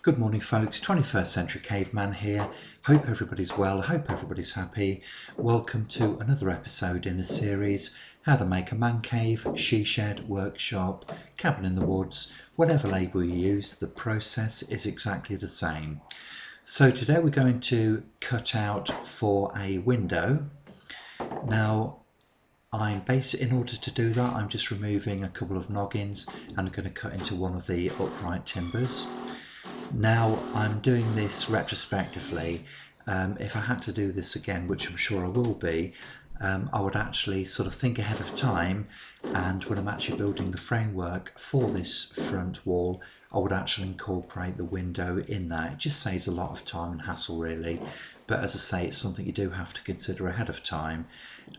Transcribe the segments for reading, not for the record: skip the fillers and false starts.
Good morning folks, 21st Century Caveman here. Hope everybody's well, hope everybody's happy. Welcome to another episode in the series, How to Make a Man Cave, She Shed, Workshop, Cabin in the Woods. Whatever label you use, the process is exactly the same. So today we're going to cut out for a window. Now in order to do that, I'm just removing a couple of noggins and I'm going to cut into one of the upright timbers. Now I'm doing this retrospectively. If I had to do this again, which I'm sure I will be, I would actually sort of think ahead of time, and when I'm actually building the framework for this front wall, I would actually incorporate the window in there. It just saves a lot of time and hassle really, but as I say, it's something you do have to consider ahead of time.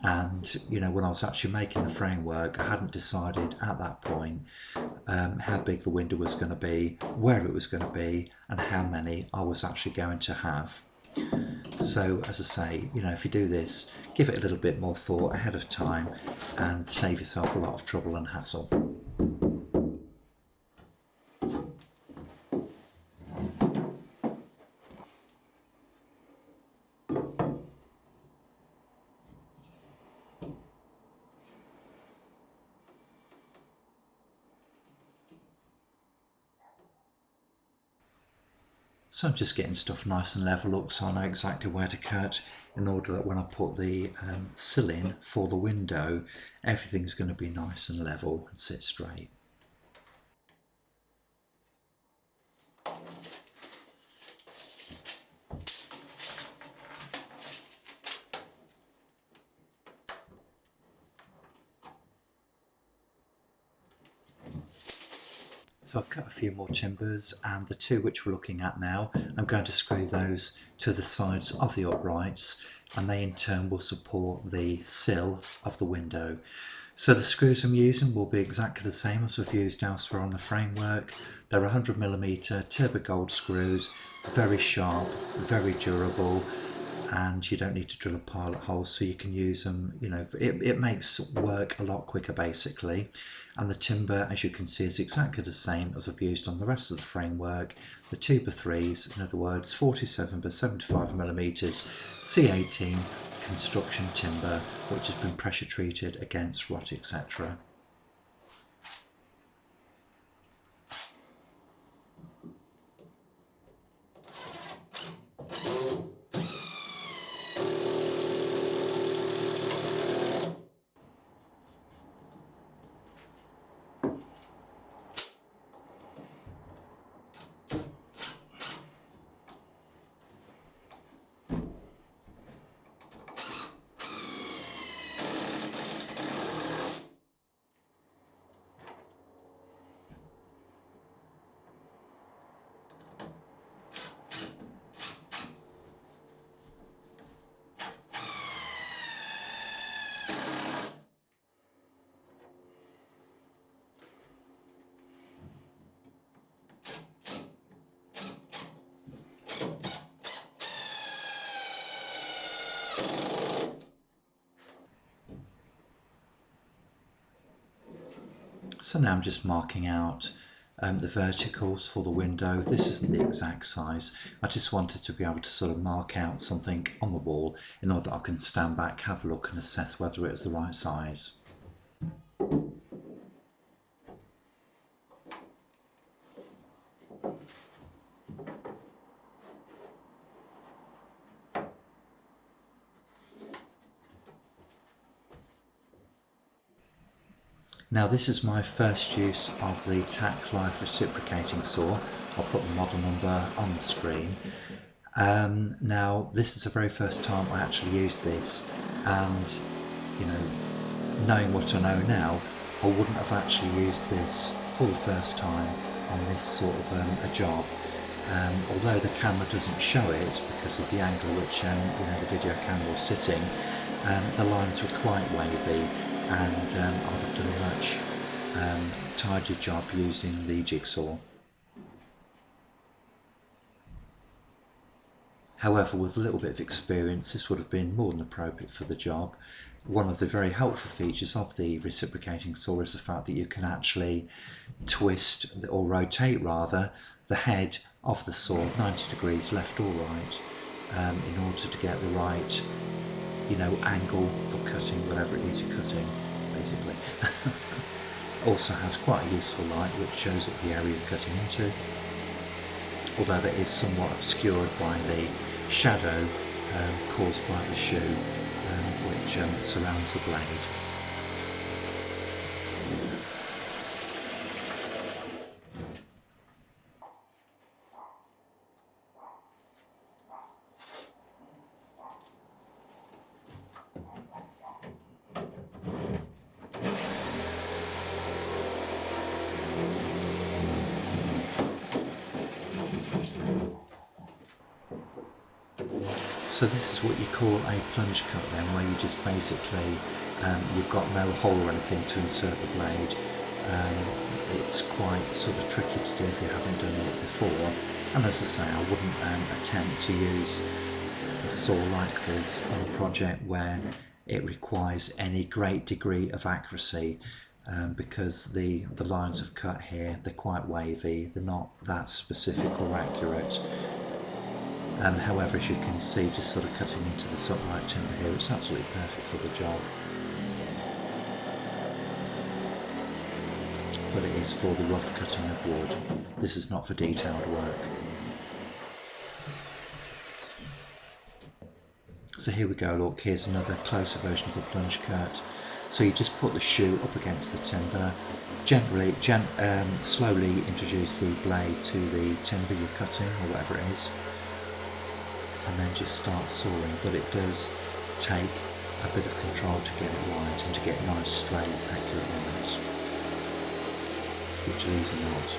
And you know, when I was actually making the framework, I hadn't decided at that point how big the window was going to be, where it was going to be, and how many I was actually going to have. So as I say, you know, if you do this, give it a little bit more thought ahead of time and save yourself a lot of trouble and hassle. So I'm just getting stuff nice and level up so I know exactly where to cut, in order that when I put the sill in for the window, everything's going to be nice and level and sit straight. So I've cut a few more timbers, and the two which we're looking at now, I'm going to screw those to the sides of the uprights, and they in turn will support the sill of the window. So the screws I'm using will be exactly the same as I've used elsewhere on the framework. They're 100mm turbo gold screws, very sharp, very durable, and you don't need to drill a pilot hole, so you can use them, you know, it makes work a lot quicker basically. And the timber, as you can see, is exactly the same as I've used on the rest of the framework. The 2x3s, in other words 47 by 75mm C18 construction timber, which has been pressure treated against rot, etc. So now I'm just marking out the verticals for the window. This isn't the exact size. I just wanted to be able to sort of mark out something on the wall in order that I can stand back, have a look and assess whether it's the right size. Now this is my first use of the TACKLIFE reciprocating saw. I'll put the model number on the screen. Now this is the very first time I actually used this, and you know, knowing what I know now, I wouldn't have actually used this for the first time on this sort of a job. Although the camera doesn't show it because of the angle which you know, the video camera was sitting, the lines were quite wavy, and I'd have done a much tidier job using the jigsaw. However, with a little bit of experience, this would have been more than appropriate for the job. One of the very helpful features of the reciprocating saw is the fact that you can actually twist, or rotate rather, the head of the saw 90 degrees left or right, in order to get the right, angle for cutting whatever it is you're cutting, basically. Also has quite a useful light which shows up the area you're cutting into, although that is somewhat obscured by the shadow caused by the shoe which surrounds the blade. So this is what you call a plunge cut then, where you just basically, you've got no hole or anything to insert the blade. It's quite sort of tricky to do if you haven't done it before, and as I say, I wouldn't attempt to use a saw like this on a project where it requires any great degree of accuracy, because the lines of cut here, they're quite wavy, they're not that specific or accurate. However, as you can see, just sort of cutting into this upright timber here, it's absolutely perfect for the job. But it is for the rough cutting of wood. This is not for detailed work. So here we go, look, here's another closer version of the plunge cut. So you just put the shoe up against the timber, slowly introduce the blade to the timber you're cutting, or whatever it is, and then just start sawing. But it does take a bit of control to get it right and to get nice, straight, accurate lines, which these are not.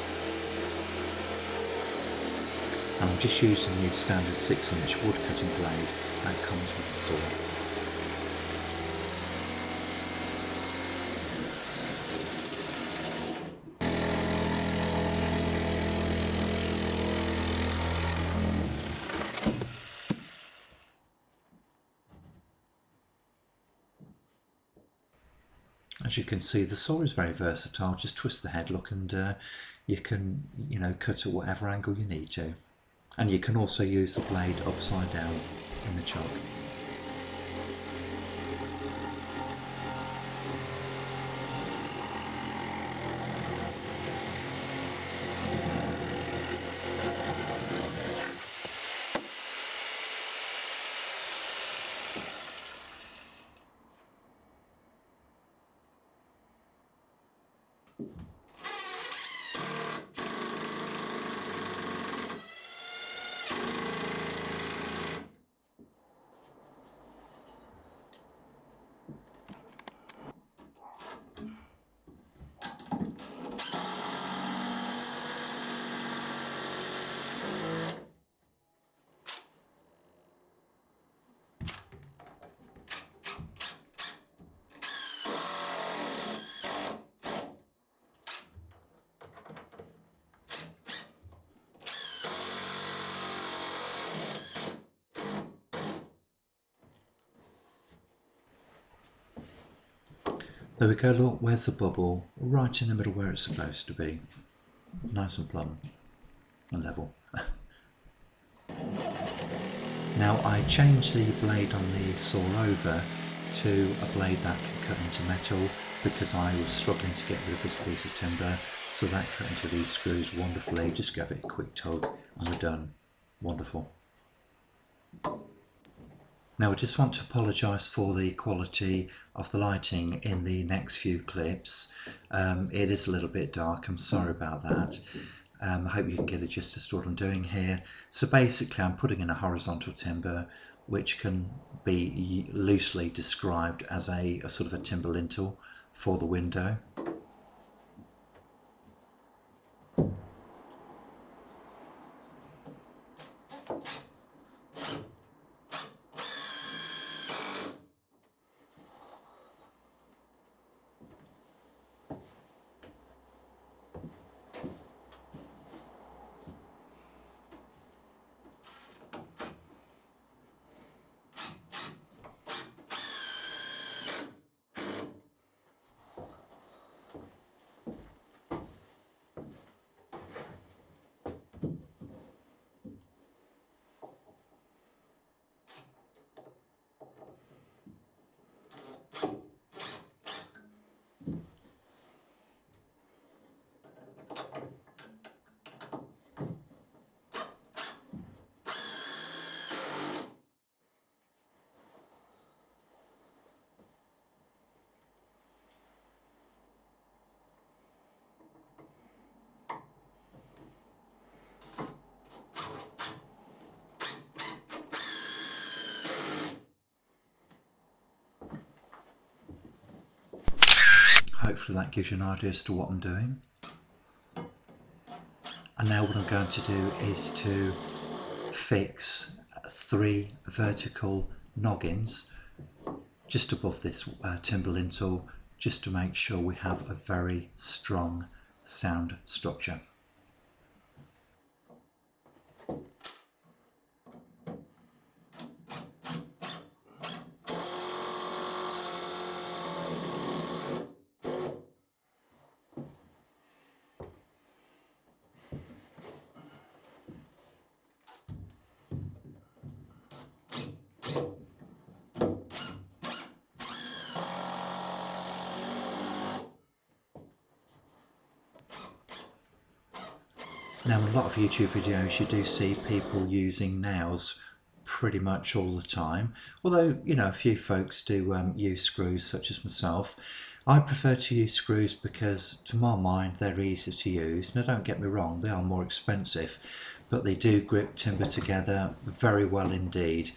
And I'm just using the standard 6-inch wood cutting blade that comes with the saw. As you can see, the saw is very versatile. Just twist the head, look, and you can, cut at whatever angle you need to. And you can also use the blade upside down in the chuck. There we go, look, where's the bubble? Right in the middle where it's supposed to be. Nice and plumb and level. Now I changed the blade on the saw over to a blade that can cut into metal, because I was struggling to get rid of this piece of timber, so that cut into these screws wonderfully. Just give it a quick tug and we're done. Wonderful. Now I just want to apologise for the quality of the lighting in the next few clips. It is a little bit dark, I'm sorry about that. I hope you can get a gist as to what I'm doing here. So basically I'm putting in a horizontal timber, which can be loosely described as a sort of a timber lintel for the window. Hopefully that gives you an idea as to what I'm doing. And now what I'm going to do is to fix 3 vertical noggins just above this timber lintel, just to make sure we have a very strong sound structure. Now, in a lot of YouTube videos you do see people using nails pretty much all the time, although a few folks do use screws, such as myself. I prefer to use screws because to my mind they're easy to use. Now don't get me wrong, they are more expensive, but they do grip timber together very well indeed,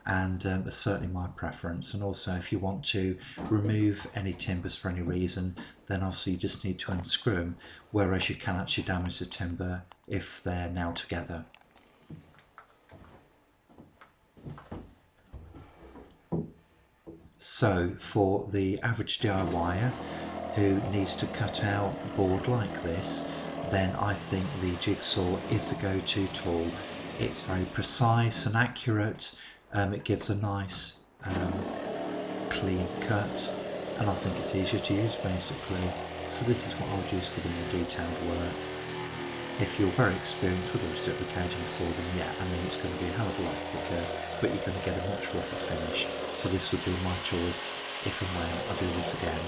and that's certainly my preference. And also, if you want to remove any timbers for any reason, then obviously you just need to unscrew them, whereas you can actually damage the timber if they're nailed together. So for the average DIYer who needs to cut out board like this, then I think the jigsaw is the go-to tool. It's very precise and accurate. It gives a nice clean cut, and I think it's easier to use basically. So this is what I would use for the more detailed work. If you're very experienced with a reciprocating saw, then yeah, I mean it's going to be a hell of a lot quicker, but you're going to get a much rougher finish. So this would be my choice if and when I do this again.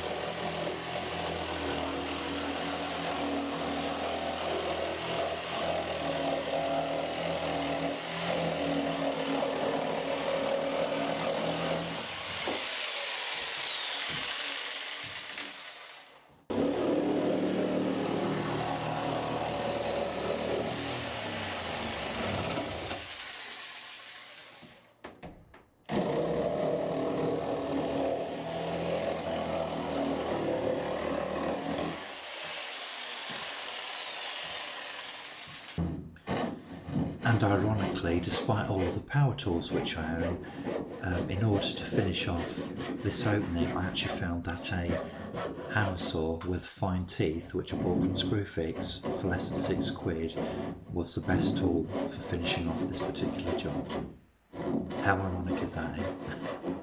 And ironically, despite all of the power tools which I own, in order to finish off this opening, I actually found that a handsaw with fine teeth, which I bought from Screwfix for less than £6, was the best tool for finishing off this particular job. How ironic is that, eh?